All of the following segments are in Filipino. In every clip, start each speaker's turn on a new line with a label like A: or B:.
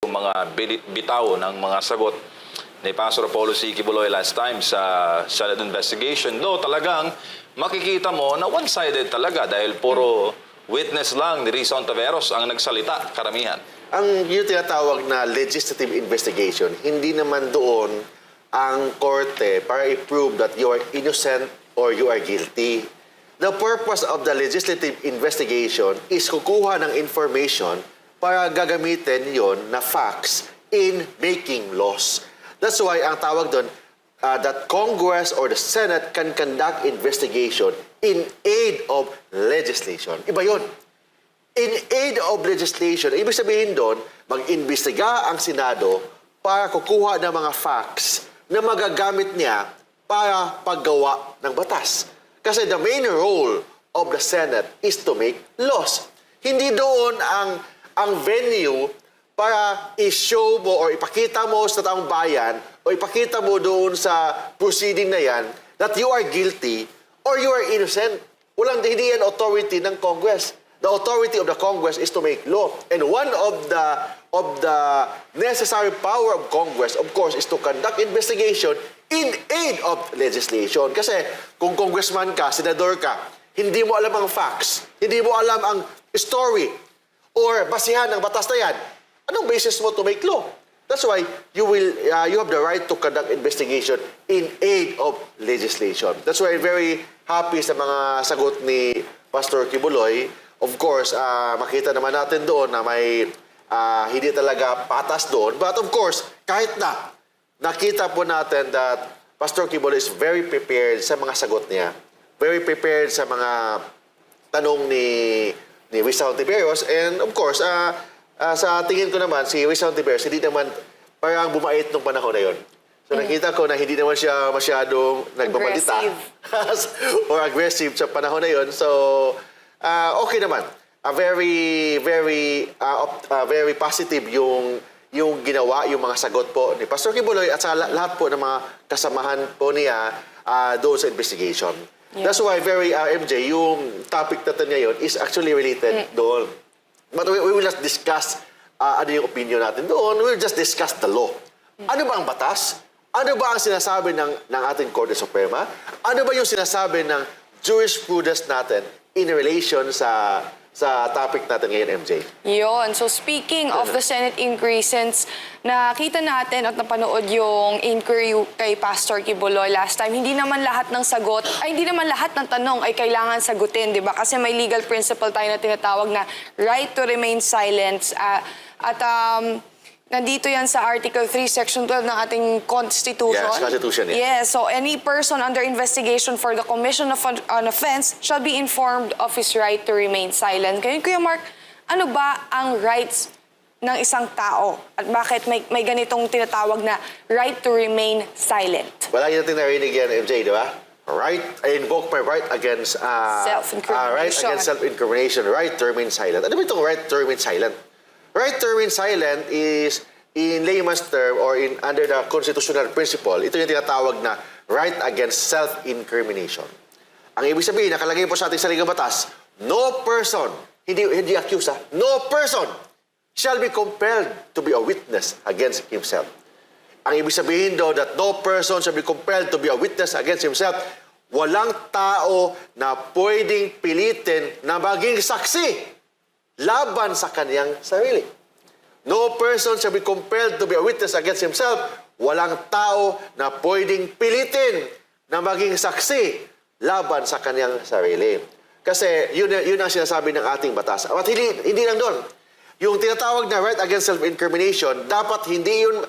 A: yung mga bitaw ng mga sagot ni Pastor Apollo C. Quiboloy last time sa Senate investigation. No, talagang makikita mo na one-sided talaga dahil puro witness lang ni Rizon Taveros ang nagsalita, karamihan.
B: Ang yung tinatawag na legislative investigation, hindi naman doon ang korte para i-prove that you are innocent or you are guilty. The purpose of the legislative investigation is kukuha ng information para gagamitin yon na facts in making laws. That's why ang tawag doon, that Congress or the Senate can conduct investigation in aid of legislation. Iba yun. In aid of legislation, ibig sabihin doon, mag-imbestiga ang Senado para kukuha ng mga facts na magagamit niya para paggawa ng batas. Kasi the main role of the Senate is to make laws. Hindi doon ang venue para i-show mo or ipakita mo sa taong bayan o ipakita mo doon sa proceeding na yan that you are guilty or you are innocent. Hindi yan authority ng Congress. The authority of the Congress is to make law. And one of the necessary power of Congress, of course, is to conduct investigation in aid of legislation. Kasi kung congressman ka, senador ka, hindi mo alam ang facts, hindi mo alam ang story or basihan ng batas na yan, anong basis mo to make law? That's why you have the right to conduct investigation in aid of legislation. That's why I'm very happy sa mga sagot ni Pastor Quiboloy. Of course, makita naman natin doon na may hindi talaga patas doon. But of course, kahit na, nakita po natin that Pastor Quiboloy is very prepared sa mga sagot niya. Very prepared sa mga tanong ni Rizon Taveros. And of course, sa tingin ko naman, si Rizon Taveros, hindi naman parang bumait nung panahon na yun. So nakita ko na hindi naman siya masyadong nagbabalita or aggressive sa panahon na yun. So, okay naman. Very positive yung ginawa, yung mga sagot po ni Pastor Quiboloy at sa lahat po ng mga kasamahan po niya doon sa investigation. Yeah. That's why MJ, yung topic natin ngayon is actually related doon. But we will just discuss ano yung opinion natin doon. We will just discuss the law. Ano ba ang batas? Ano ba ang sinasabi ng ating Korte Suprema? Ano ba yung sinasabi ng jurisprudence natin in relation sa topic natin ngayon, MJ?
C: Yun. So speaking of the Senate inquiry, since nakita natin at napanood yung inquiry kay Pastor Quiboloy last time, hindi naman lahat ng sagot, hindi naman lahat ng tanong ay kailangan sagutin, di ba? Kasi may legal principle tayo na tinatawag na right to remain silent. Nandito yan sa Article 3, Section 12 ng ating Constitution.
B: Yes, Constitution. Yeah.
C: Yes, so any person under investigation for the commission of an offense shall be informed of his right to remain silent. Kuya Mark, ano ba ang rights ng isang tao? At bakit may ganitong tinatawag na right to remain silent?
B: Palagi natin narinig yan, MJ, di ba? Right, I invoke my right against self-incrimination, right to remain silent. Ano ba itong right to remain silent? Right to remain silent is, in layman's term or under the constitutional principle, ito yung tinatawag na right against self-incrimination. Ang ibig sabihin, nakalagay po sa ating saligang batas, no person, hindi accused, no person shall be compelled to be a witness against himself. Ang ibig sabihin daw that no person shall be compelled to be a witness against himself, walang tao na pwedeng pilitin na maging saksi laban sa kaniyang sarili. No person shall be compelled to be a witness against himself. Walang tao na pwedeng pilitin na maging saksi laban sa kaniyang sarili. Kasi yun ang sinasabi ng ating batas. At hindi lang doon. Yung tinatawag na right against self-incrimination, dapat hindi yun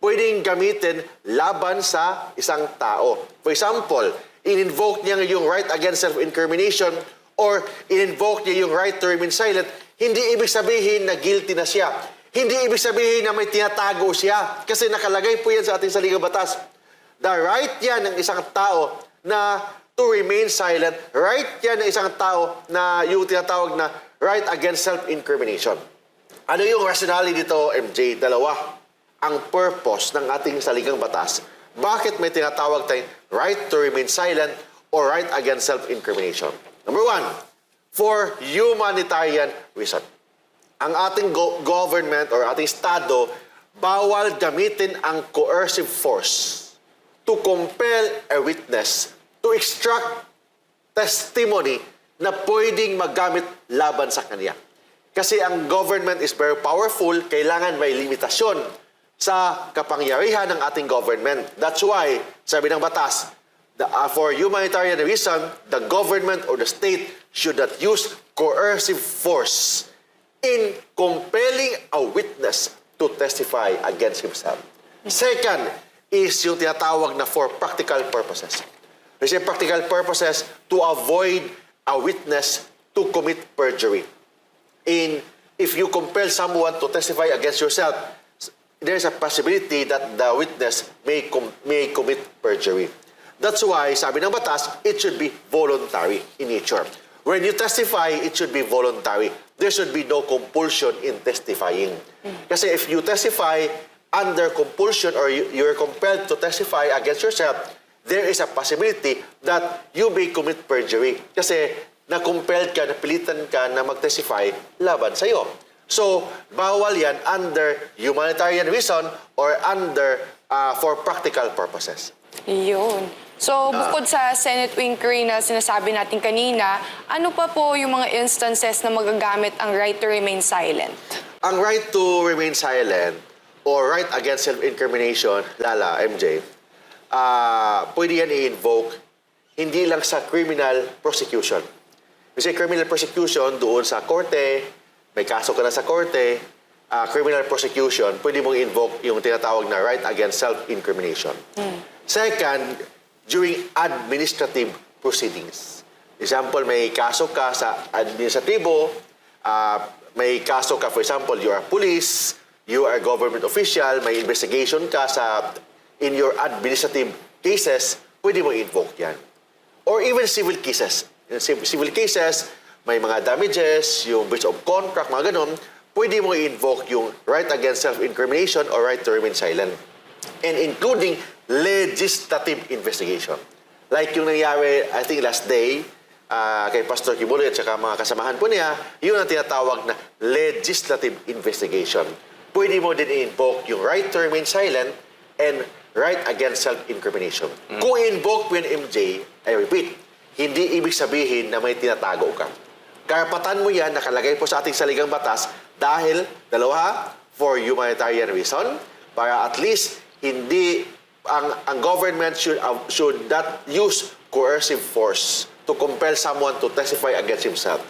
B: pwedeng gamitin laban sa isang tao. For example, in-invoke niya yung right against self-incrimination or in-invoke niya yung right to remain silent, hindi ibig sabihin na guilty na siya. Hindi ibig sabihin na may tinatago siya. Kasi nakalagay po yan sa ating saligang batas. The right yan ng isang tao na to remain silent. Right yan ng isang tao na yung tinatawag na right against self-incrimination. Ano yung rationale dito, MJ? Dalawa. Ang purpose ng ating saligang batas. Bakit may tinatawag tayong right to remain silent or right against self-incrimination? Number one, for humanitarian reason. ang ating government or ating Estado, bawal gamitin ang coercive force to compel a witness to extract testimony na pwedeng magamit laban sa kanya. Kasi ang government is very powerful, kailangan may limitasyon sa kapangyarihan ng ating government. That's why, sabi ng batas, for humanitarian reason, the government or the state should not use coercive force in compelling a witness to testify against himself. Second is yung tinatawag na for practical purposes. Kasi practical purposes to avoid a witness to commit perjury. If you compel someone to testify against yourself, there's a possibility that the witness may commit perjury. That's why, sabi ng batas, it should be voluntary in nature. When you testify, it should be voluntary. There should be no compulsion in testifying. Kasi if you testify under compulsion or you're compelled to testify against yourself, there is a possibility that you may commit perjury. Kasi na-compelled ka, napilitan ka na mag-testify laban sa'yo. So, bawal yan under humanitarian reason or under for practical purposes.
C: Yun. So, bukod sa Senate inquiry na sinasabi natin kanina, ano pa po yung mga instances na magagamit ang right to remain silent?
B: Ang right to remain silent or right against self-incrimination, Lala, MJ, pwede yan i-invoke hindi lang sa criminal prosecution. Kasi criminal prosecution doon sa korte, may kaso ka na sa korte, criminal prosecution, pwede mong invoke yung tinatawag na right against self-incrimination. Second, during administrative proceedings. Example, may kaso ka sa administratibo, may kaso ka, for example, you are police, you are government official, may investigation ka in your administrative cases, pwede mo invoke yan. Or even civil cases. In civil cases, may mga damages, yung breach of contract, mga ganun, pwede mo invoke yung right against self-incrimination or right to remain silent. And including legislative investigation. Like yung nangyari, I think last day, kay Pastor Kibuloy at saka mga kasamahan po niya, yun ang tinatawag na legislative investigation. Pwede mo din i-invoke yung right to remain silent and right against self-incrimination. Kung i-invoke mo yung MJ, I repeat, hindi ibig sabihin na may tinatago ka. Karapatan mo yan, nakalagay po sa ating saligang batas dahil, dalawa, for humanitarian reason, para at least hindi ang government should not use coercive force to compel someone to testify against himself.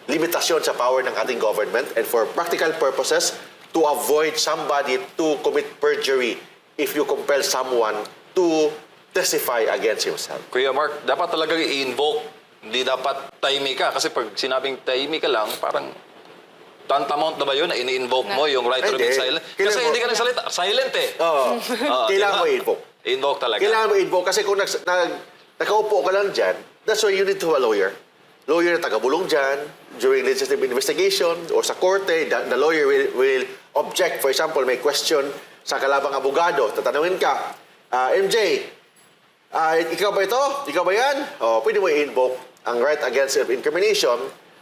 B: Limitasyon sa power ng ating government and for practical purposes to avoid somebody to commit perjury if you compel someone to testify against himself.
A: Kuya Mark, dapat talagang i-invoke. Hindi dapat tahimik ka. Kasi pag sinabing tahimik ka lang, parang tantamount na ba yun na ini-invoke mo yung right to remain silent? Kasi hindi ka nagsalita. Silent eh.
B: Oo. Kailangan mo
A: diba?
B: i-invoke.
A: I-invoke talaga.
B: Kailangan mo i-invoke kasi kung nakaupo ka lang dyan, that's why you need to have a lawyer. Lawyer na taga-bulong dyan during legislative investigation or sa korte, the lawyer will object. For example, may question sa kalabang abogado. Tatanungin ka, MJ, ikaw ba ito? Ikaw ba yan? Pwede mo i-invoke ang right against self-incrimination.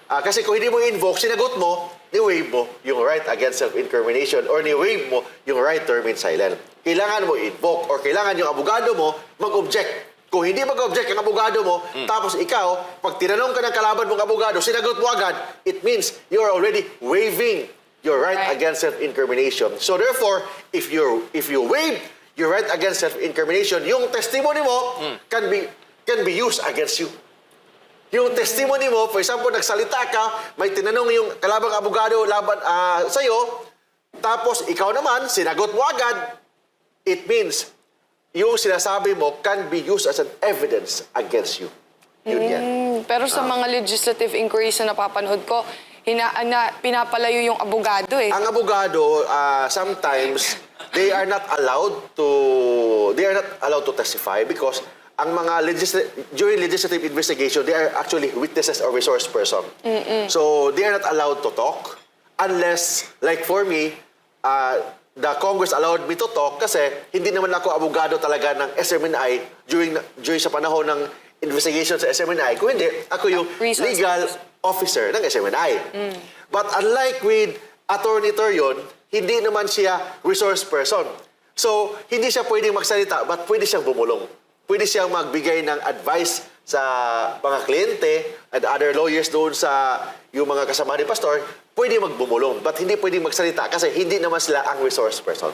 B: Kasi kung hindi mo i-invoke, sinagot mo, ni-waive mo yung right against self-incrimination or ni-waive mo yung right to remain silent. Kailangan mo i-invoke or kailangan yung abogado mo mag-object. Kung hindi mag-object ang abogado mo, tapos ikaw, pag tinanong ka ng kalaban mong abogado, sinagot mo agad, it means you're already waiving your right against self-incrimination. So therefore, if you waive your right against self-incrimination, yung testimony mo can be used against you. Yung testimony mo, for example, nagsalita ka, may tinanong yung kalabang abogado laban sa'yo, tapos ikaw naman, sinagot mo agad, it means yung sinasabi mo can be used as an evidence against you. Yun yan.
C: Pero sa mga legislative inquiries na napapanood ko, pinapalayo yung abogado eh.
B: Ang abogado, sometimes, they are not allowed to testify because ang mga during legislative investigation, they are actually witnesses or resource person. So, they are not allowed to talk unless, like for me, the Congress allowed me to talk kasi hindi naman ako abogado talaga ng SMNI during sa panahon ng investigation sa SMNI. Kung hindi, ako yung legal officer ng SMNI. But unlike with attorney yun, hindi naman siya resource person. So, hindi siya pwedeng magsalita, but pwede siyang bumulong. Pwede siyang magbigay ng advice sa mga kliyente and other lawyers doon sa yung mga kasama ni Pastor, pwede magbumulong, but hindi pwedeng magsalita kasi hindi naman sila ang resource person.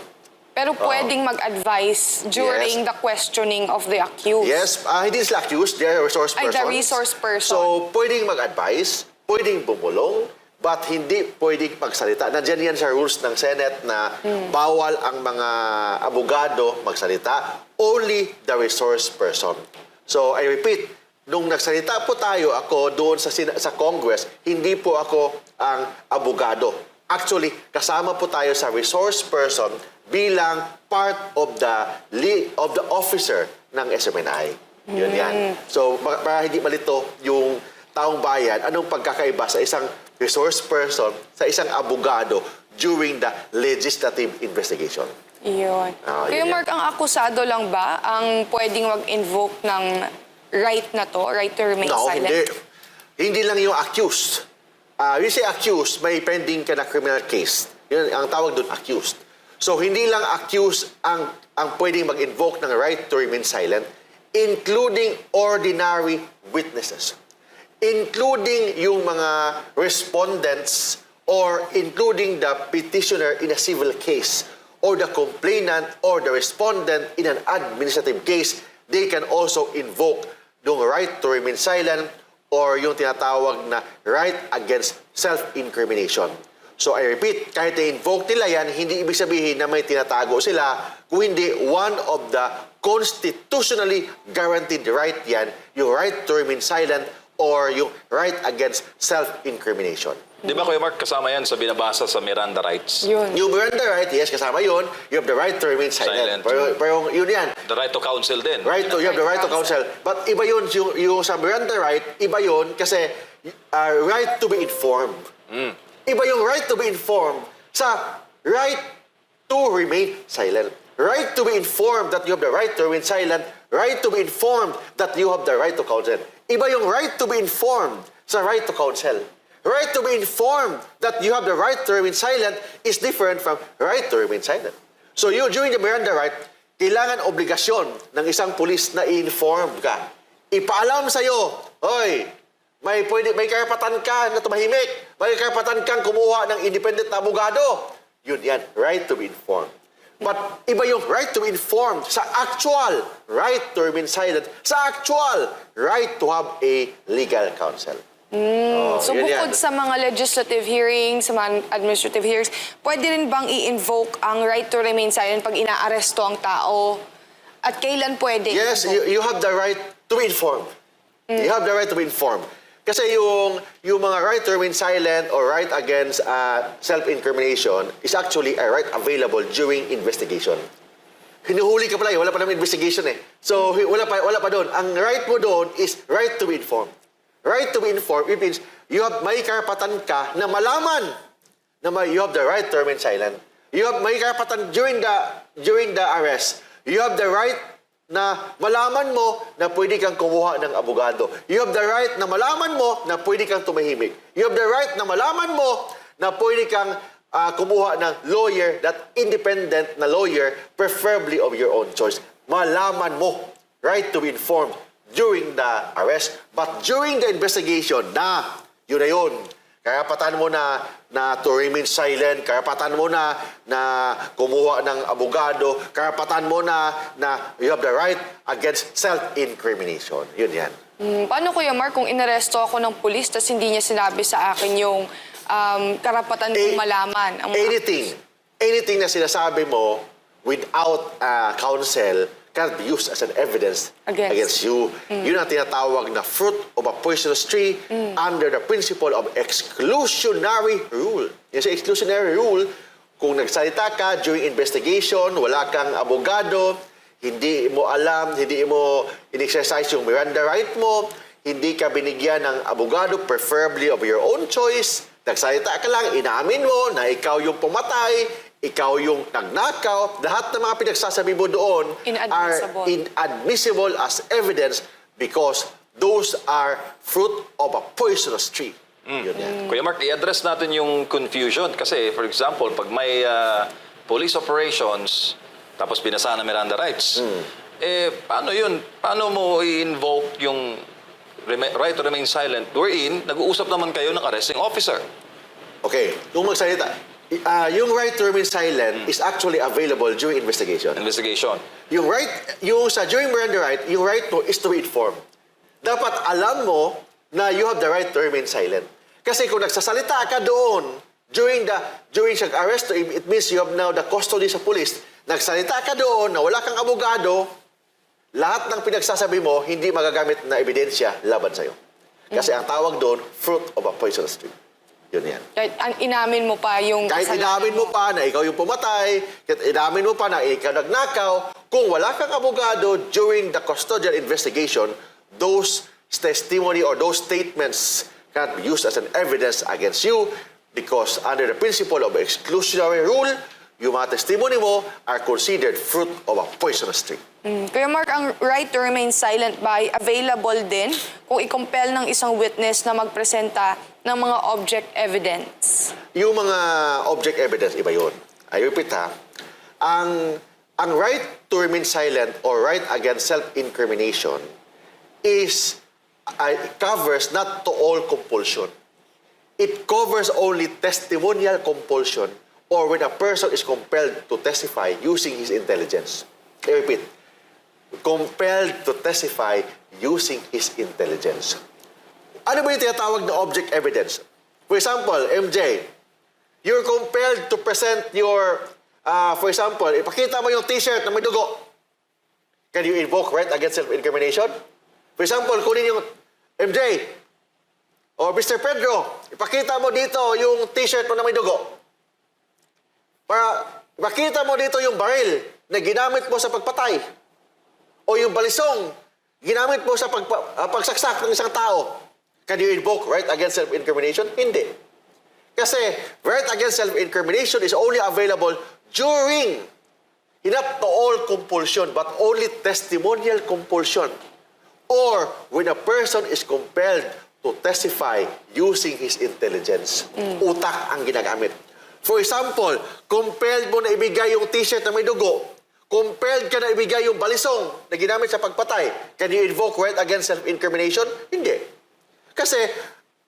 C: Pero pwedeng mag-advise during
B: Yes.
C: the questioning of the accused.
B: Yes, hindi sila accused, they're resource
C: Ay,
B: persons.
C: the resource person.
B: So, pwedeng mag-advise, pwedeng bumulong, but hindi pwedeng magsalita. Nandiyan yan sa rules ng Senate na bawal ang mga abogado magsalita, only the resource person. So, I repeat, nung nagsalita po tayo, ako doon sa Congress, hindi po ako ang abogado. Actually, kasama po tayo sa resource person bilang part of the officer ng SMNI. Yun yan. So, para hindi malito yung taong bayan, anong pagkakaiba sa isang resource person sa isang abogado during the legislative investigation?
C: Yun. Kuya
B: yun yan.
C: Mark, ang akusado lang ba ang pwedeng mag-invoke ng right na to, right to remain
B: No,
C: silent?
B: hindi. Hindi lang yung accused. You say accused, may pending ka na criminal case. Yun, ang tawag doon, accused. So, hindi lang accused ang pwedeng mag-invoke ng right to remain silent, including ordinary witnesses. Including yung mga respondents or including the petitioner in a civil case or the complainant or the respondent in an administrative case, they can also invoke the right to remain silent or yung tinatawag na right against self-incrimination. So I repeat, kahit i-invoke nila yan, hindi ibig sabihin na may tinatago sila, kung hindi one of the constitutionally guaranteed right yan, yung right to remain silent or yung right against self-incrimination.
A: Di ba, Kuya Mark, kasama yan sa binabasa sa Miranda rights?
C: Yun.
B: Yung Miranda right, yes, kasama yun. You have the right to remain silent.
A: Silent.
B: Pero yun yan.
A: The right to counsel din.
B: You have the right to counsel. But iba yun, yung sa Miranda right, iba yun kasi right to be informed. Iba yung right to be informed sa right to remain silent. Right to be informed that you have the right to remain silent. Right to be informed that you have the right to counsel. Iba yung right to be informed sa right to counsel. Right to be informed that you have the right to remain silent is different from right to remain silent. So you, during the Miranda right, kailangan obligasyon ng isang pulis na i-inform ka. Ipaalam sa'yo, hoy, may karapatan ka na tumahimik. May karapatan kang kumuha ng independent na abogado. Yun yan, right to be informed. But iba yung right to be informed sa actual right to remain silent, sa actual right to have a legal counsel.
C: So
B: yun
C: bukod
B: yan.
C: sa mga legislative hearings, sa mga administrative hearings, pwede rin bang i-invoke ang right to remain silent pag inaaresto ang tao? At kailan pwede?
B: Yes,
C: i-invoke?
B: you have the right to be informed. You have the right to be informed. Kasi yung mga right to remain silent or right against self-incrimination is actually a right available during investigation. Hinuhuli ka pala, wala pa naman investigation eh. So, wala pa doon. Ang right mo doon is right to be informed. Right to be informed, it means may karapatan ka na malaman na you have the right to remain silent. May karapatan during the arrest. You have the right na malaman mo na pwede kang kumuha ng abogado. You have the right na malaman mo na pwede kang tumahimik. You have the right na malaman mo na pwede kang kumuha ng lawyer, that independent na lawyer, preferably of your own choice. Malaman mo. Right to be informed during the arrest. But during the investigation, yun na yun. Karapatan mo na to remain silent, karapatan mo na kumuha ng abogado, karapatan mo na you have the right against self-incrimination. Yun yan.
C: Paano, Kuya Mark, kung inaresto ako ng pulis tapos hindi niya sinabi sa akin yung karapatan kong malaman?
B: Anything na sinasabi mo without counsel cannot be used as an evidence against you. Yun ang tinatawag na fruit of a poisonous tree under the principle of exclusionary rule. Yung sa exclusionary rule, kung nagsalita ka during investigation, wala kang abogado, hindi mo alam, hindi mo in-exercise yung Miranda right mo, hindi ka binigyan ng abogado, preferably of your own choice, nagsalita ka lang, inamin mo na ikaw yung pumatay, ikaw yung nagnakaw, lahat ng mga pinagsasabi mo doon are inadmissible as evidence because those are fruit of a poisonous tree. Yun yan.
A: Kuya Mark, i-address natin yung confusion. Kasi, for example, pag may police operations, tapos binasa na Miranda rights, paano yun? Paano mo i-invoke yung right to remain silent? Wherein, nag-uusap naman kayo ng arresting officer.
B: Okay, kung magsalita, yung right to remain silent is actually available during investigation.
A: Investigation.
B: Yung right, during Miranda right, yung right mo is to be informed. Dapat alam mo na you have the right to remain silent. Kasi kung nagsasalita ka doon during siya arrest, it means you have now the custody sa police. Nagsalita ka doon na wala kang abogado, lahat ng pinagsasabi mo hindi magagamit na ebidensya laban sa'yo. Kasi ang tawag doon, fruit of a poisonous tree. Yun yan.
C: Kahit inamin mo pa yung
B: Kahit
C: kasalanan
B: inamin mo pa na ikaw yung pumatay, kahit inamin mo pa na ikaw nagnakaw, kung wala kang abogado during the custodial investigation, those testimony or those statements cannot be used as an evidence against you because under the principle of exclusionary rule, yung mga testimony mo are considered fruit of a poisonous tree.
C: Kuya Mark, ang right to remain silent ba ay available din kung i-compel ng isang witness na magpresenta ng mga object evidence?
B: Yung mga object evidence, iba yun. I repeat ha, ang right to remain silent or right against self-incrimination covers not to all compulsion. It covers only testimonial compulsion or when a person is compelled to testify using his intelligence. I repeat, compelled to testify using his intelligence. Ano ba yung tinatawag na object evidence? For example, MJ, you're compelled to present your, for example, ipakita mo yung t-shirt na may dugo. Can you invoke right against self-incrimination? For example, kunin yung MJ, o Mr. Pedro, ipakita mo dito yung t-shirt mo na may dugo. Para ipakita mo dito yung baril na ginamit mo sa pagpatay. O yung balisong ginamit mo sa pagsaksak ng isang tao. Can you invoke right against self-incrimination? Hindi. Kasi right against self-incrimination is only available during, not to all compulsion, but only testimonial compulsion. Or when a person is compelled to testify using his intelligence. Utak ang ginagamit. For example, compelled mo na ibigay yung t-shirt na may dugo. Compelled ka na ibigay yung balisong na ginamit sa pagpatay. Can you invoke right against self-incrimination? Hindi. Kasi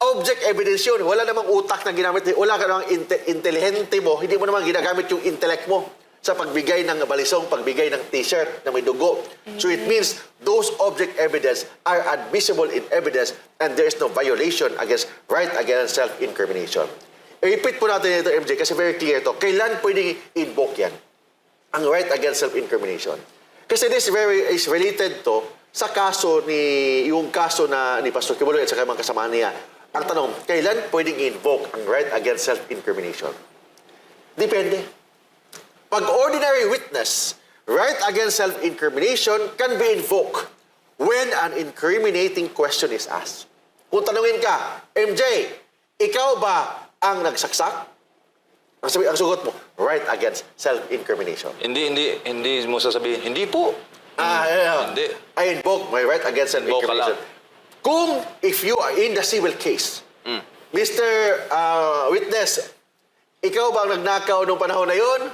B: object evidence yun. Wala namang utak na ginamit. Wala ka namang intelihente mo. Hindi mo namang ginagamit yung intellect mo sa pagbigay ng balisong, pagbigay ng t-shirt na may dugo. So it means those object evidence are admissible in evidence and there is no violation against right against self-incrimination. I-repeat po natin ito, MJ, kasi very clear ito. Kailan pwedeng invoke yan? Ang right against self-incrimination. Kasi this is related to sa kaso yung kaso ni Pastor Kibuloy at sa mga kasama niya. Ang tanong, kailan pwedeng invoke ang right against self-incrimination? Depende. Pag ordinary witness, right against self-incrimination can be invoked when an incriminating question is asked. Kung tanungin ka, MJ, ikaw ba ang nagsaksak? Ang sugot mo, right against self-incrimination.
A: Hindi mo sasabihin, hindi po. Hindi.
B: I invoke my right against self-incrimination. Kung if you are in the civil case, Mr. Witness, ikaw ba ang nagnakaw nung panahon na yun?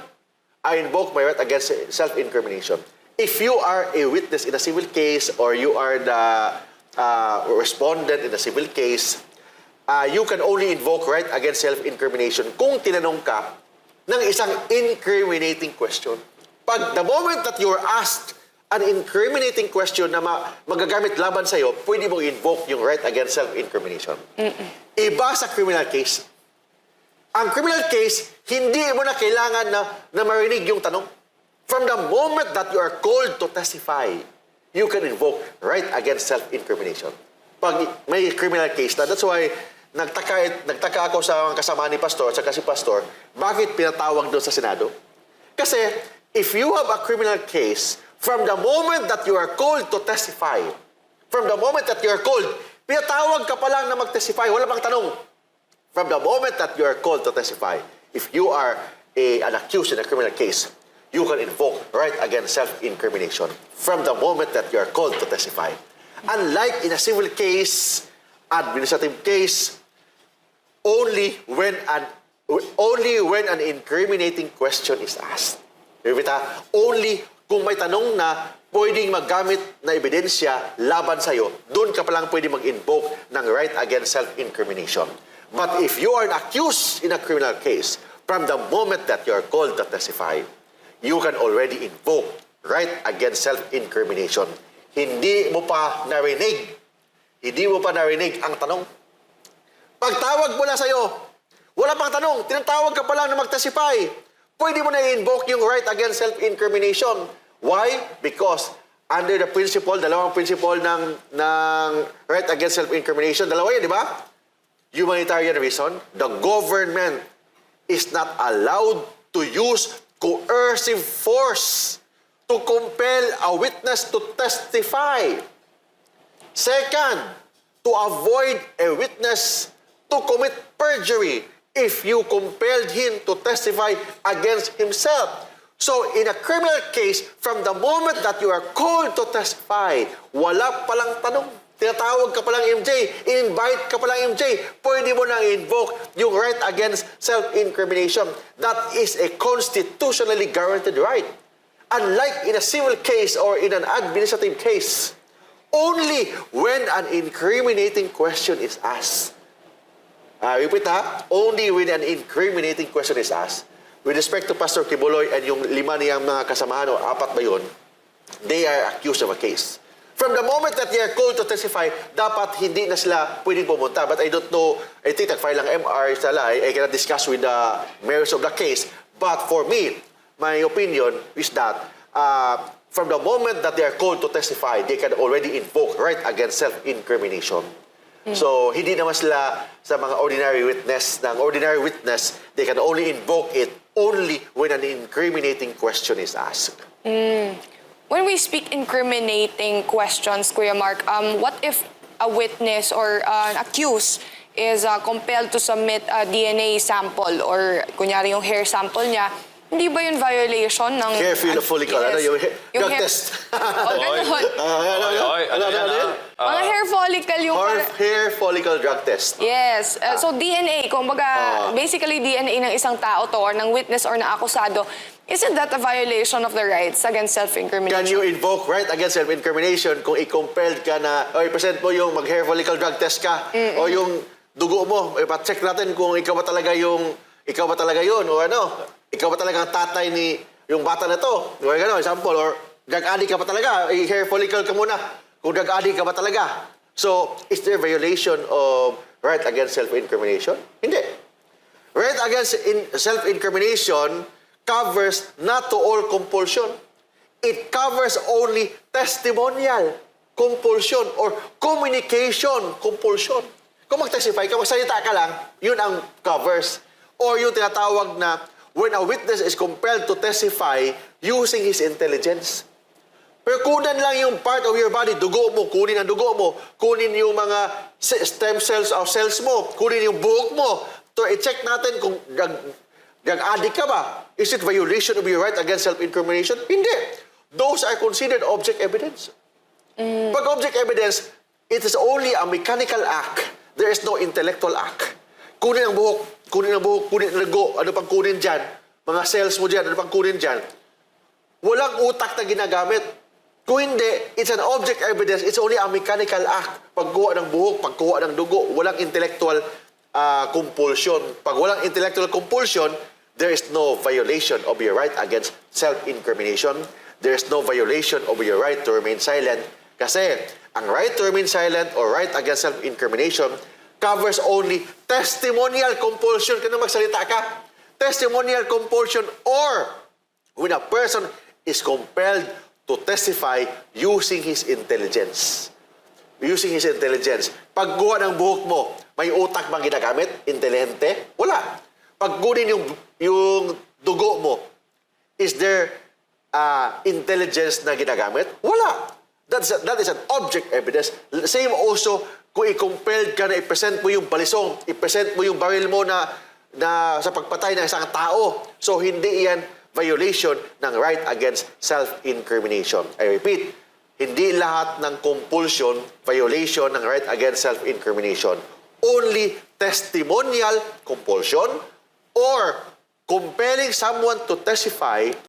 B: I invoke my right against self-incrimination. If you are a witness in a civil case or you are the respondent in a civil case, you can only invoke right against self-incrimination kung tinanong ka ng isang incriminating question. Pag the moment that you're asked an incriminating question na magagamit laban sa'yo, pwede mong invoke yung right against self-incrimination. Iba sa criminal case. Ang criminal case, hindi mo na kailangan na marinig yung tanong. From the moment that you are called to testify, you can invoke right against self-incrimination. Pag may criminal case na, that's why nagtaka ako sa kasama ni Pastor at si Pastor, bakit pinatawag doon sa Senado? Kasi if you have a criminal case, from the moment that you are called to testify, from the moment that you are called, pinatawag ka pa lang na mag-testify, wala pang tanong. From the moment that you are called to testify, if you are an accused in a criminal case, you can invoke right against self-incrimination from the moment that you are called to testify. Unlike in a civil case, administrative case, only when an incriminating question is asked. Repeat ha? Only kung may tanong na pwedeng maggamit na ebidensya laban sa'yo, doon ka palang pwede mag-invoke ng right against self-incrimination. But if you are accused in a criminal case, from the moment that you are called to testify, you can already invoke right against self-incrimination. Hindi mo pa narinig ang tanong. Pagtawag mo na sa'yo, wala pang tanong, tinatawag ka pa lang na mag-testify. Pwede mo na i-invoke yung right against self-incrimination. Why? Because under the principle, dalawang principle ng right against self-incrimination, dalawa yun, di ba? Humanitarian reason, the government is not allowed to use coercive force to compel a witness to testify. Second, to avoid a witness to commit perjury if you compelled him to testify against himself. So, in a criminal case, from the moment that you are called to testify, wala palang tanong. Tinatawag ka palang MJ, in-invite ka palang MJ, pwede mo nang invoke yung right against self-incrimination. That is a constitutionally guaranteed right. Unlike in a civil case or in an administrative case, only when an incriminating question is asked. Repeat ha, only when an incriminating question is asked. With respect to Pastor Kibuloy and yung 5 niyang mga kasamahan o 4 ba yun, they are accused of a case. From the moment that they are called to testify, dapat hindi na sila pwedeng pumunta. But I don't know, I think nag-file lang MR sila, I cannot discuss with the mayors of the case. But for me, my opinion is that from the moment that they are called to testify, they can already invoke right against self-incrimination. So, hindi naman sila sa mga ordinary witness. Ng ordinary witness, they can only invoke it only when an incriminating question is asked.
C: When we speak incriminating questions, Kuya Mark, what if a witness or an accused is compelled to submit a DNA sample or kunyari yung hair sample niya, hindi ba yun violation ng...
B: Hair follicle, ano yung drug
C: hair-
B: test?
C: O, ganun. Mga hair follicle yung...
B: Hair follicle drug test.
C: Yes. So DNA, kumbaga, basically DNA ng isang tao to or ng witness or ng akusado, isn't that a violation of the rights against self-incrimination?
B: Can you invoke right against self-incrimination kung i-compelled ka na, o i-present mo yung mag-hair follicle drug test ka, o yung dugo mo, ipa-check natin kung ikaw ba talaga yun, o ano, ikaw ba talaga ang tatay ni yung bata na to, o gano'n, example, or drug addict ka ba talaga, hair follicle ka muna, kung drug addict ka ba talaga. So, is there violation of right against self-incrimination? Hindi. Right against self-incrimination covers not to all compulsion. It covers only testimonial compulsion or communication compulsion. Kung mag-testify ka, magsalita ka lang, yun ang covers. Or yung tinatawag na when a witness is compelled to testify using his intelligence. Pero kunan lang yung part of your body, dugo mo, kunin ang dugo mo, kunin yung mga stem cells o cells mo, kunin yung buhok mo, to i-check natin kung drug addict ka ba? Is it violation of your right against self-incrimination? Hindi. Those are considered object evidence. Pag object evidence, it is only a mechanical act. There is no intellectual act. Kunin ang buhok, kunin ang dugo, ano pang kunin dyan, mga cells mo dyan, ano pang kunin dyan. Walang utak na ginagamit. Kung hindi, it's an object evidence, it's only a mechanical act. Pagkuha ng buhok, pagkuha ng dugo, walang intellectual compulsion. Pag walang intellectual compulsion, there is no violation of your right against self-incrimination. There is no violation of your right to remain silent. Kasi ang right to remain silent or right against self-incrimination covers only testimonial compulsion. Kaya magsalita ka, testimonial compulsion or when a person is compelled to testify using his intelligence. Using his intelligence. Pagkuha ng buhok mo, may utak bang ginagamit? Intelihente? Wala. Pagkunin yung dugo mo, is there intelligence na ginagamit? Wala. That is an object evidence. Same also, kung i-compelled ka na i-present mo yung balisong, i-present mo yung baril mo na sa pagpatay ng isang tao. So, hindi yan violation ng right against self-incrimination. I repeat, hindi lahat ng compulsion violation ng right against self-incrimination. Only testimonial compulsion or compelling someone to testify